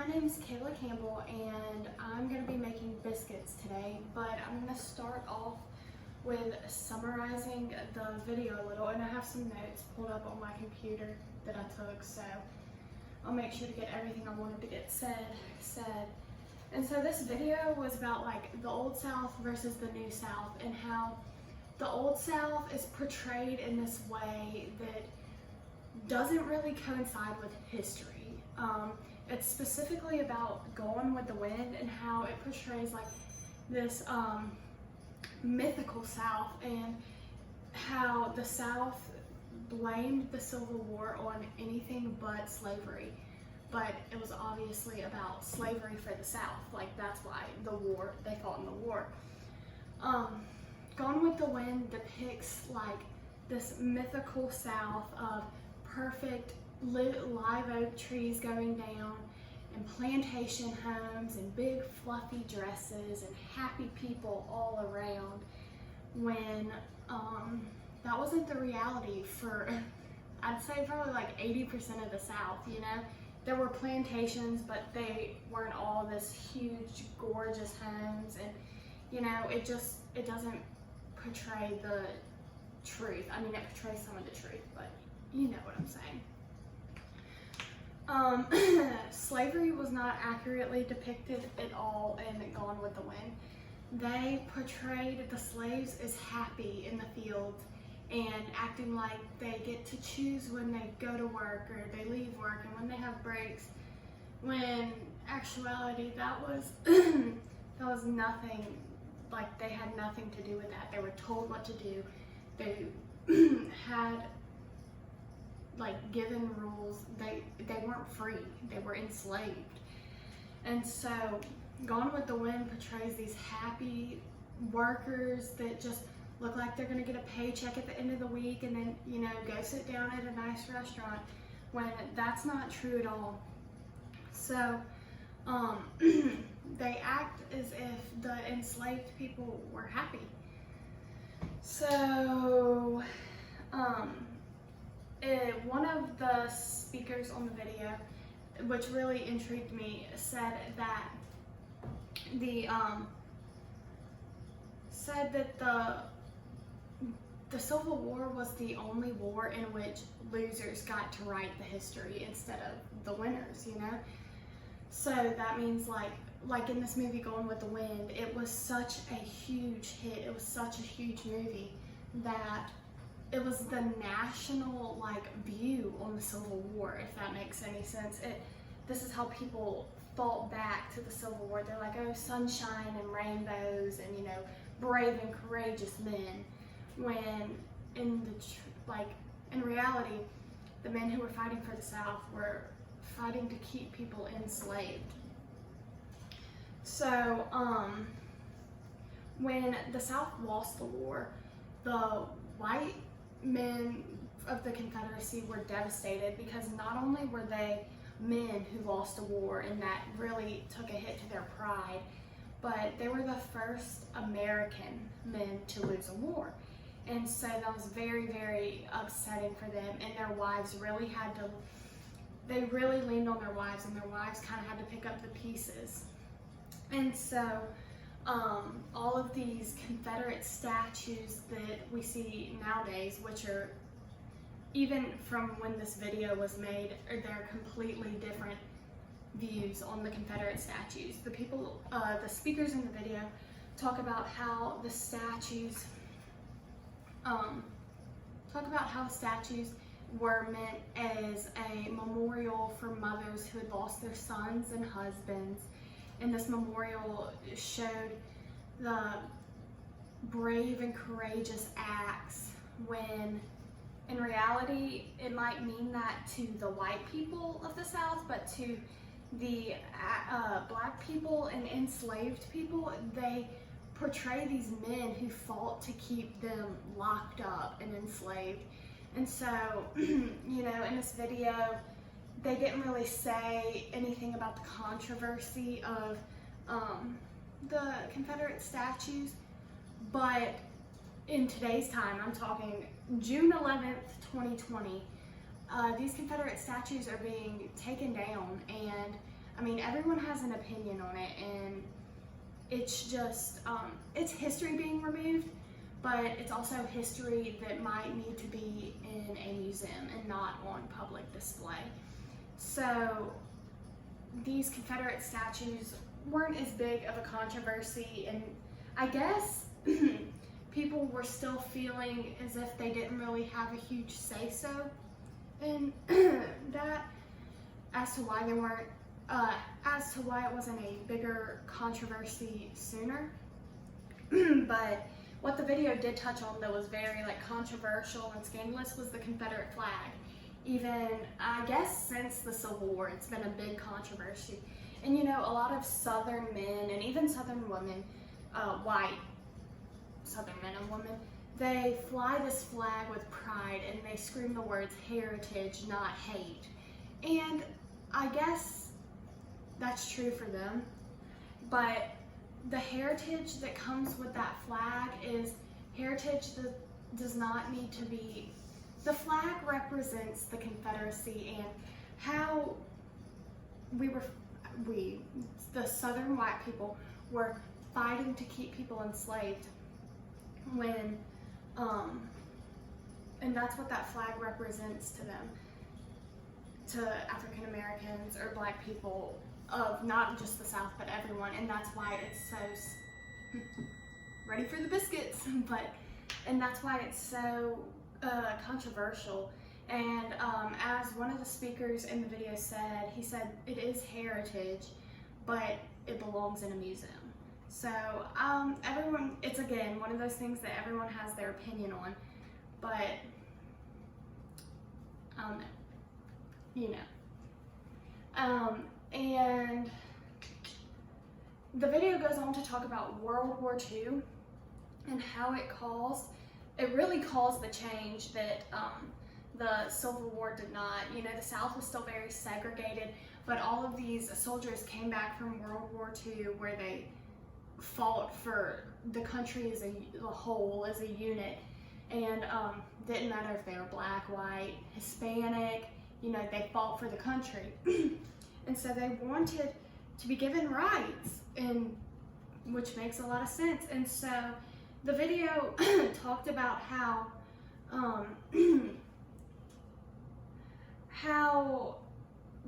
name is Kayla Campbell and I'm going to be making biscuits today, but I'm going to start off with summarizing the video a little, and I have some notes pulled up on my computer that I took, so I'll make sure to get everything I wanted to get said. And so this video was about like the Old South versus the New South, and how the Old South is portrayed in this way that doesn't really coincide with history. It's specifically about Going with the Wind and how it portrays like this mythical South, and how the South blamed the Civil War on anything but slavery. But it was obviously about slavery for the South. Like, that's why they fought in the war. Gone with the Wind depicts like this mythical South of perfect live oak trees going down, and plantation homes, and big fluffy dresses, and happy people all around, when that wasn't the reality for, I'd say, probably like 80% of the South, you know? There were plantations, but they weren't all this huge, gorgeous homes, and, you know, it doesn't portray the truth. I mean, it portrays some of the truth, but you know what I'm saying. Slavery was not accurately depicted at all in Gone with the Wind. They portrayed the slaves as happy in the fields and acting like they get to choose when they go to work or they leave work and when they have breaks, when actuality that was that was nothing. Like, they had nothing to do with that. They were told what to do. They had like given rules. They weren't free. They were enslaved. And so Gone with the Wind portrays these happy workers that just look like they're going to get a paycheck at the end of the week and then, you know, go sit down at a nice restaurant, when that's not true at all. So they act as if the enslaved people were happy. So one of the speakers on the video, which really intrigued me, said that the Civil War was the only war in which losers got to write the history instead of the winners, you know? So that means like in this movie Going with the Wind, it was such a huge hit, it was such a huge movie that it was the national like view on the Civil War, if that makes any sense. This is how people thought back to the Civil War. They're like, oh, sunshine and rainbows and, you know, brave and courageous men. When in reality, the men who were fighting for the South were fighting to keep people enslaved. So when the South lost the war, the white men of the Confederacy were devastated, because not only were they men who lost a war and that really took a hit to their pride, but they were the first American men to lose a war. And so that was very, very upsetting for them, and their wives really they really leaned on their wives, and their wives kind of had to pick up the pieces. And so all of these Confederate statues that we see nowadays, which are, even from when this video was made, they're completely different views on the Confederate statues. The speakers in the video talk about how the statues were meant as a memorial for mothers who had lost their sons and husbands, and this memorial showed the brave and courageous acts, when in reality it might mean that to the white people of the South, but to the black people and enslaved people, they portray these men who fought to keep them locked up and enslaved. And so, you know, in this video, they didn't really say anything about the controversy of the Confederate statues, but in today's time, I'm talking June 11th, 2020, these Confederate statues are being taken down, and I mean, everyone has an opinion on it, and it's just, it's history being removed, but it's also history that might need to be in a museum and not on public display. So these Confederate statues weren't as big of a controversy, and I guess people were still feeling as if they didn't really have a huge say-so in that, as to why they weren't, as to why it wasn't a bigger controversy sooner. But what the video did touch on that was very controversial and scandalous was the Confederate flag. Even, I guess, since the Civil War, it's been a big controversy. And you know, a lot of Southern men and even Southern women, white Southern men and women, they fly this flag with pride and they scream the words heritage, not hate. And I guess that's true for them, but the heritage that comes with that flag is heritage that does not need to be. The flag represents the Confederacy and how the Southern white people, were fighting to keep people enslaved when, and that's what that flag represents to them, to African Americans or black people of not just the South but everyone, and that's why it's so, ready for the biscuits, and that's why it's so controversial. And as one of the speakers in the video said, he said it is heritage, but it belongs in a museum. So everyone, it's again one of those things that everyone has their opinion on, but you know. And the video goes on to talk about World War II and how it really caused the change that the Civil War did not. You know, the South was still very segregated, but all of these soldiers came back from World War II where they fought for the country as a whole, as a unit, and didn't matter if they were black, white, Hispanic, you know, they fought for the country. And so they wanted to be given rights, and which makes a lot of sense. And so the video talked about how how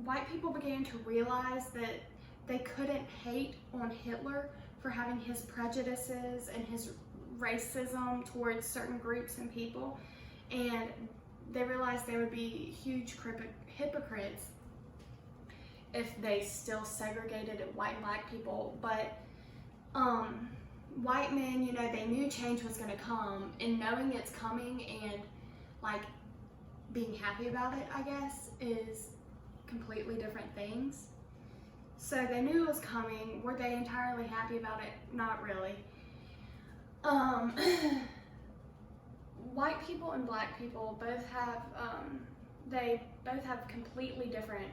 white people began to realize that they couldn't hate on Hitler for having his prejudices and his racism towards certain groups and people, and they realized they would be huge hypocrites if they still segregated white and black people. But white men, you know, they knew change was going to come, and knowing it's coming and being happy about it, I guess, is completely different things. So they knew it was coming. Were they entirely happy about it? Not really. White people and black people both have, they both have completely different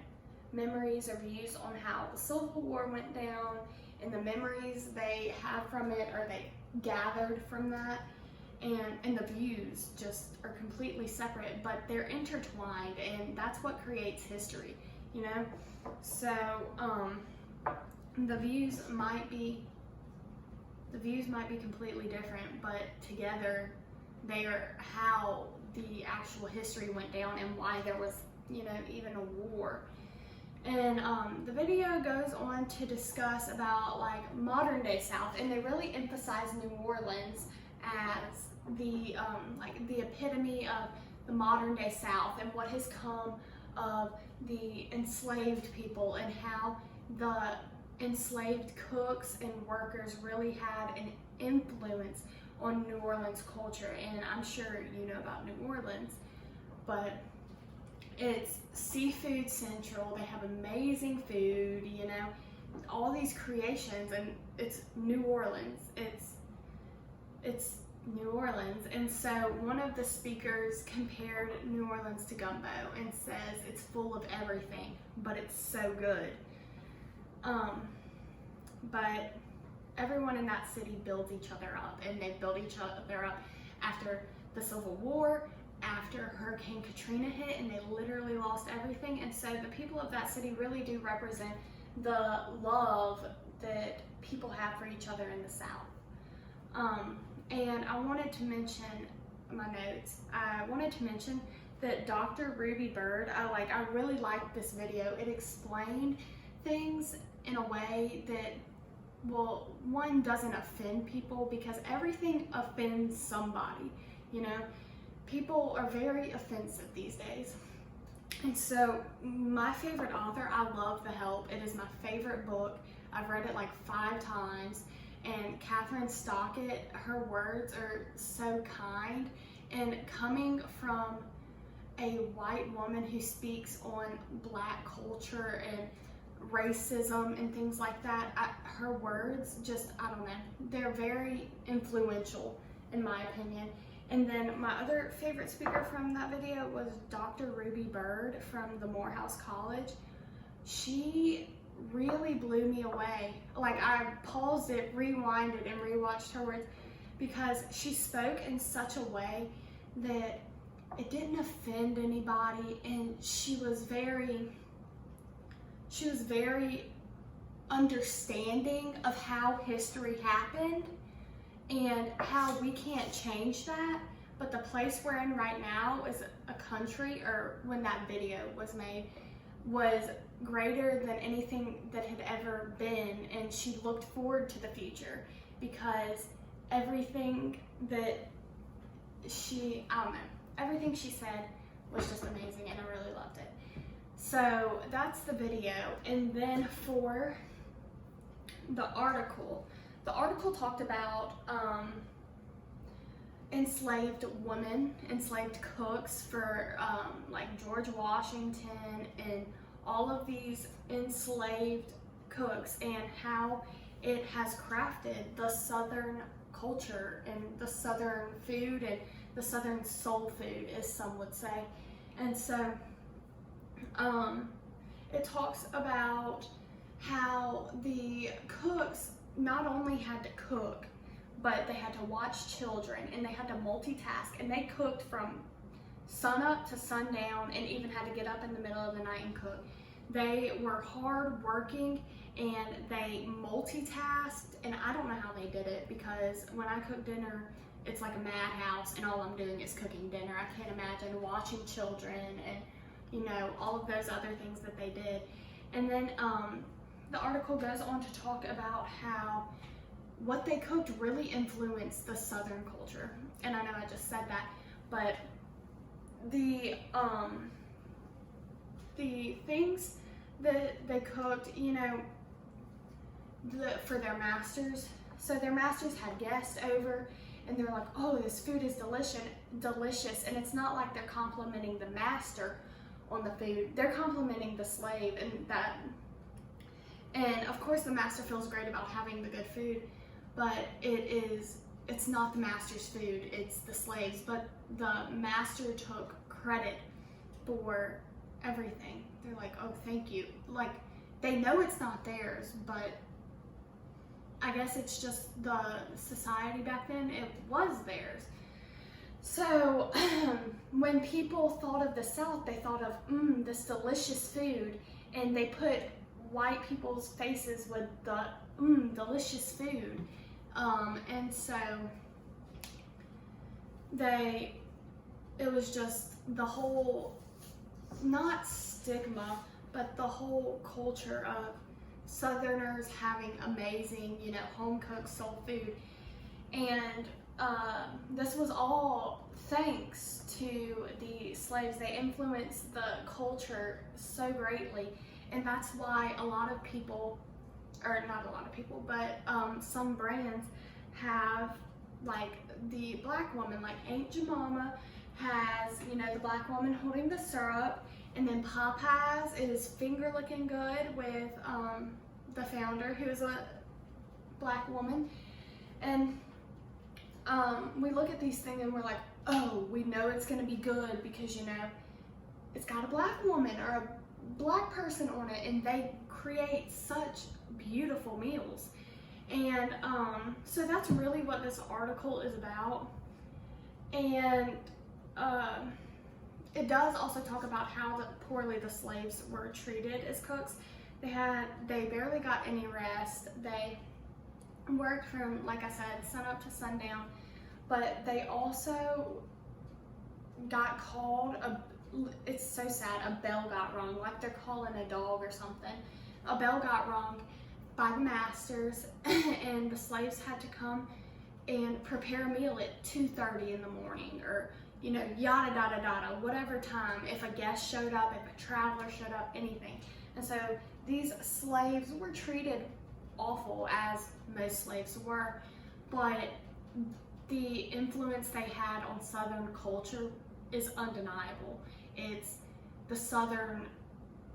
memories or views on how the Civil War went down, and the memories they have from it, or they gathered from that, and the views just are completely separate, but they're intertwined, and that's what creates history, you know? So the views might be completely different, but together they are how the actual history went down and why there was, you know, even a war. And the video goes on to discuss about modern day South, and they really emphasize New Orleans as the the epitome of the modern day South and what has come of the enslaved people, and how the enslaved cooks and workers really had an influence on New Orleans culture. And I'm sure you know about New Orleans, but it's seafood central. They have amazing food, you know, all these creations, and it's New Orleans. It's New Orleans. And so one of the speakers compared New Orleans to gumbo and says it's full of everything, but it's so good. But everyone in that city builds each other up, and they built each other up after the Civil War, after Hurricane Katrina hit, and they literally lost everything. And so the people of that city really do represent the love that people have for each other in the South. And I wanted to mention my notes. I wanted to mention that Dr. Ruby Bird, I really liked this video. It explained things in a way that, well, one, doesn't offend people, because everything offends somebody, you know? People are very offensive these days. And so my favorite author, I love The Help. It is my favorite book. I've read it like 5 times. And Catherine Stockett, her words are so kind. And coming from a white woman who speaks on Black culture and racism and things like that, her words just, I don't know, they're very influential in my opinion. And then my other favorite speaker from that video was Dr. Ruby Bird from the Morehouse College. She really blew me away. Like, I paused it, rewinded, and rewatched her words, because she spoke in such a way that it didn't offend anybody, and she was very understanding of how history happened and how we can't change that. But the place we're in right now is a country, or when that video was made, was greater than anything that had ever been. And she looked forward to the future, because everything that everything she said was just amazing, and I really loved it. So that's the video. And then for the article talked about enslaved women, enslaved cooks for like George Washington and all of these enslaved cooks, and how it has crafted the Southern culture and the Southern food and the Southern soul food, as some would say. And so it talks about how the cooks not only had to cook, but they had to watch children, and they had to multitask, and they cooked from sun up to sundown, and even had to get up in the middle of the night and cook. They were hard working, and they multitasked, and I don't know how they did it, because when I cook dinner, it's like a madhouse, and all I'm doing is cooking dinner. I can't imagine watching children and, you know, all of those other things that they did. And then the article goes on to talk about how what they cooked really influenced the Southern culture. And I know I just said that, but the things that they cooked, you know, for their masters. So their masters had guests over, and they're like, oh, this food is delicious. And it's not like they're complimenting the master on the food. They're complimenting the slave, and of course the master feels great about having the good food, but it's not the master's food, it's the slaves. But the master took credit for everything. They're like, oh, thank you. Like, they know it's not theirs, but I guess it's just the society back then, it was theirs. So when people thought of the South, they thought of this delicious food, and they put white people's faces with the delicious food. And so it was just the whole, not stigma, but the whole culture of Southerners having amazing, you know, home-cooked soul food. And this was all thanks to the slaves. They influenced the culture so greatly, and that's why a lot of people, or not a lot of people, but some brands have, like, the black woman, like Aunt Jemima has, you know, the black woman holding the syrup, and then Popeyes is finger looking good with the founder, who is a black woman. And we look at these things and we're like, oh, we know it's gonna be good because, you know, it's got a black woman or a black person on it, and they create such beautiful meals. And so that's really what this article is about. And it does also talk about how poorly the slaves were treated as cooks. They barely got any rest. They worked from, like I said, sun up to sundown, but they also got called, it's so sad, a bell got rung, like they're calling a dog or something. A bell got rung by the masters and the slaves had to come and prepare a meal at 2:30 in the morning, or yada yada yada, whatever time, if a guest showed up, if a traveler showed up, anything. And so these slaves were treated awful, as most slaves were, but the influence they had on Southern culture is undeniable. It's the Southern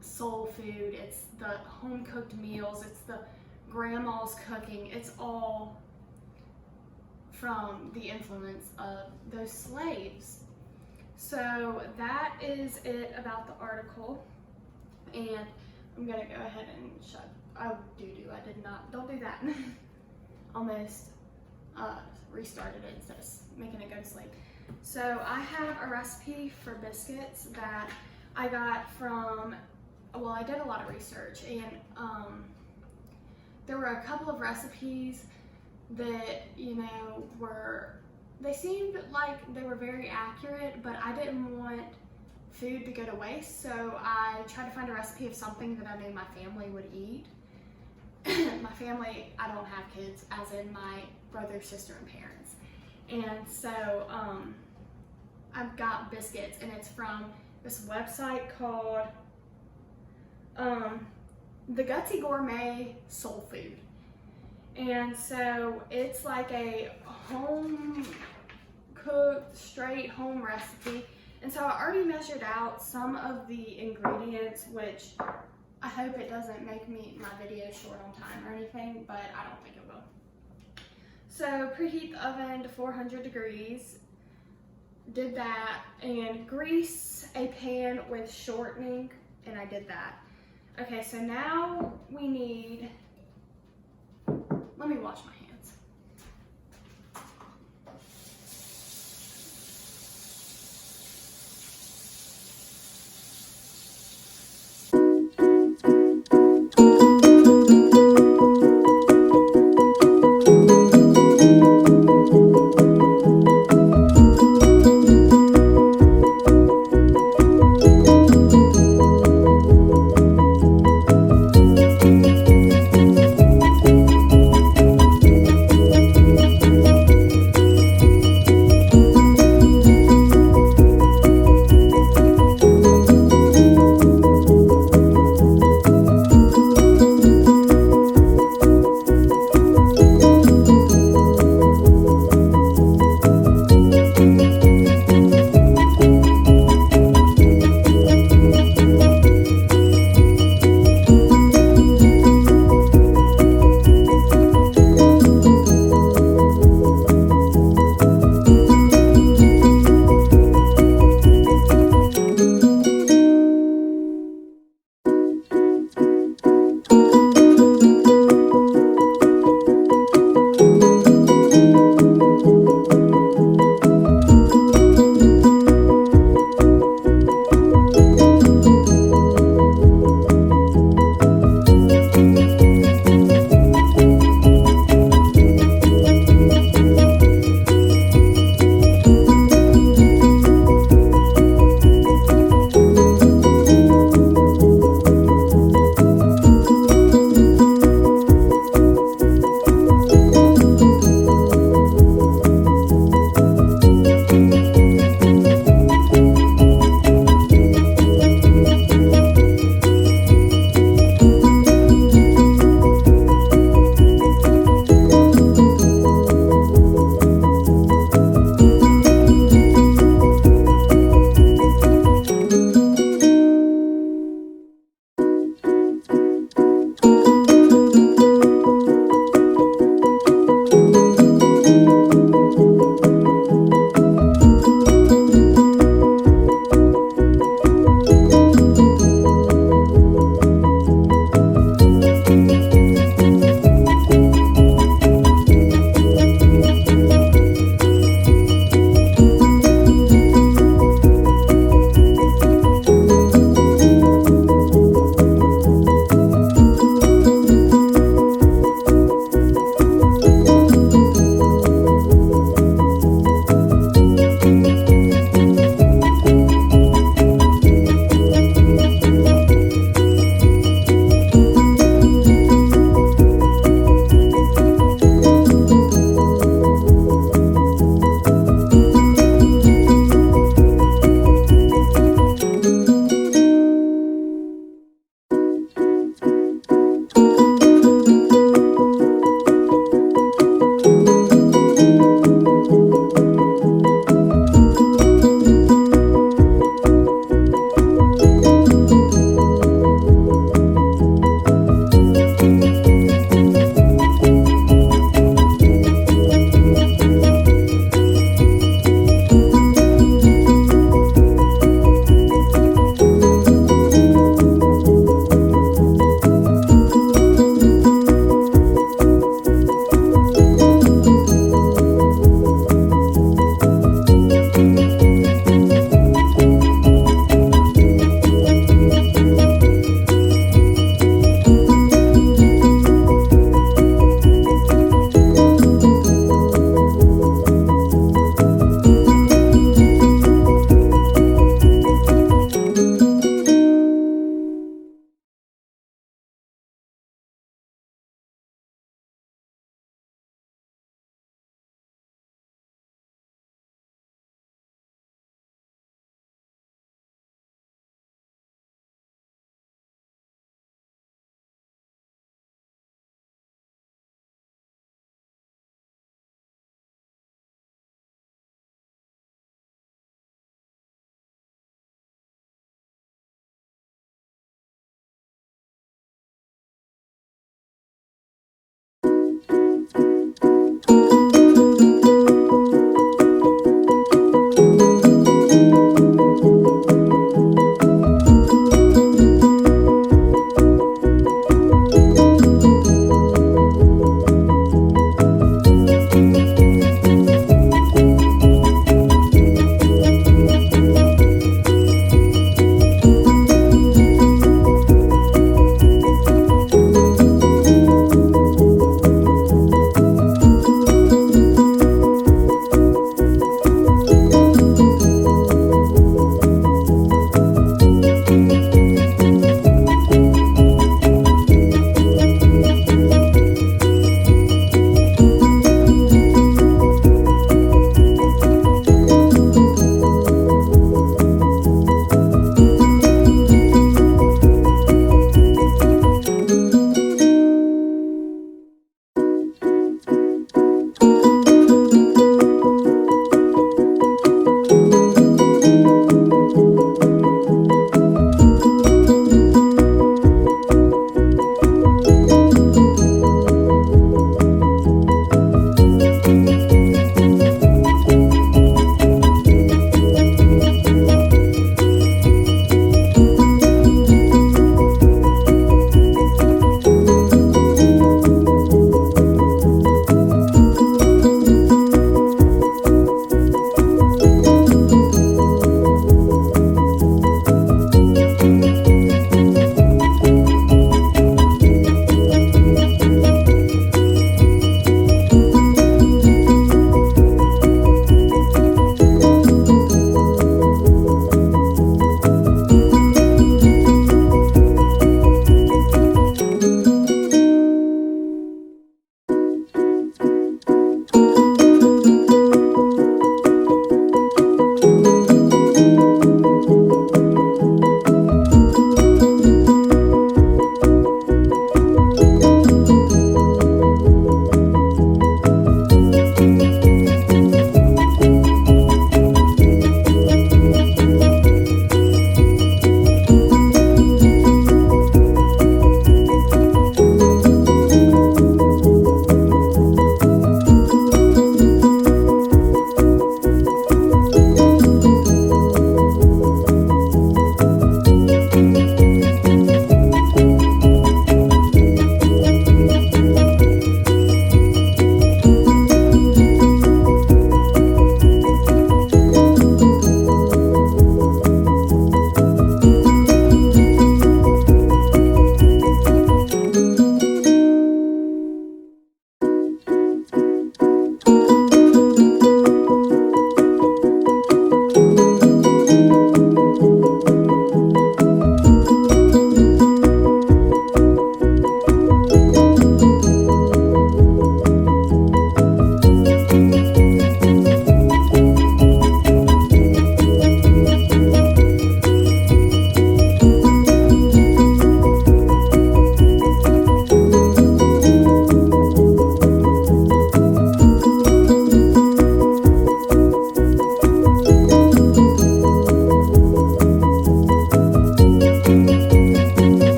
soul food, it's the home cooked meals, it's the grandma's cooking, it's all from the influence of those slaves. So that is it about the article, and I'm gonna go ahead and shut. Oh, I did not, don't do that. Almost restarted it instead of making it go to sleep. So I have a recipe for biscuits that I got from, well, I did a lot of research, and there were a couple of recipes that, they seemed like they were very accurate, but I didn't want food to go to waste, so I tried to find a recipe of something that I knew my family would eat. My family, I don't have kids, as in my brother, sister, and parents. And so I've got biscuits, and it's from this website called The Gutsy Gourmet Soul Food. And so it's like a home cooked, straight home recipe. And so I already measured out some of the ingredients, which I hope it doesn't make my video short on time or anything, but I don't think it will. So preheat the oven to 400 degrees, did that, and grease a pan with shortening, and I did that. Okay, so now we need, let me wash my hands.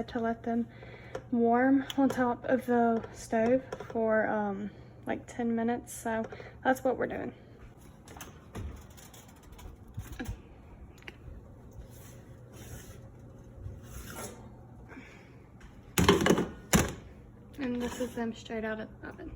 said to let them warm on top of the stove for like 10 minutes. So that's what we're doing. And this is them straight out of the oven.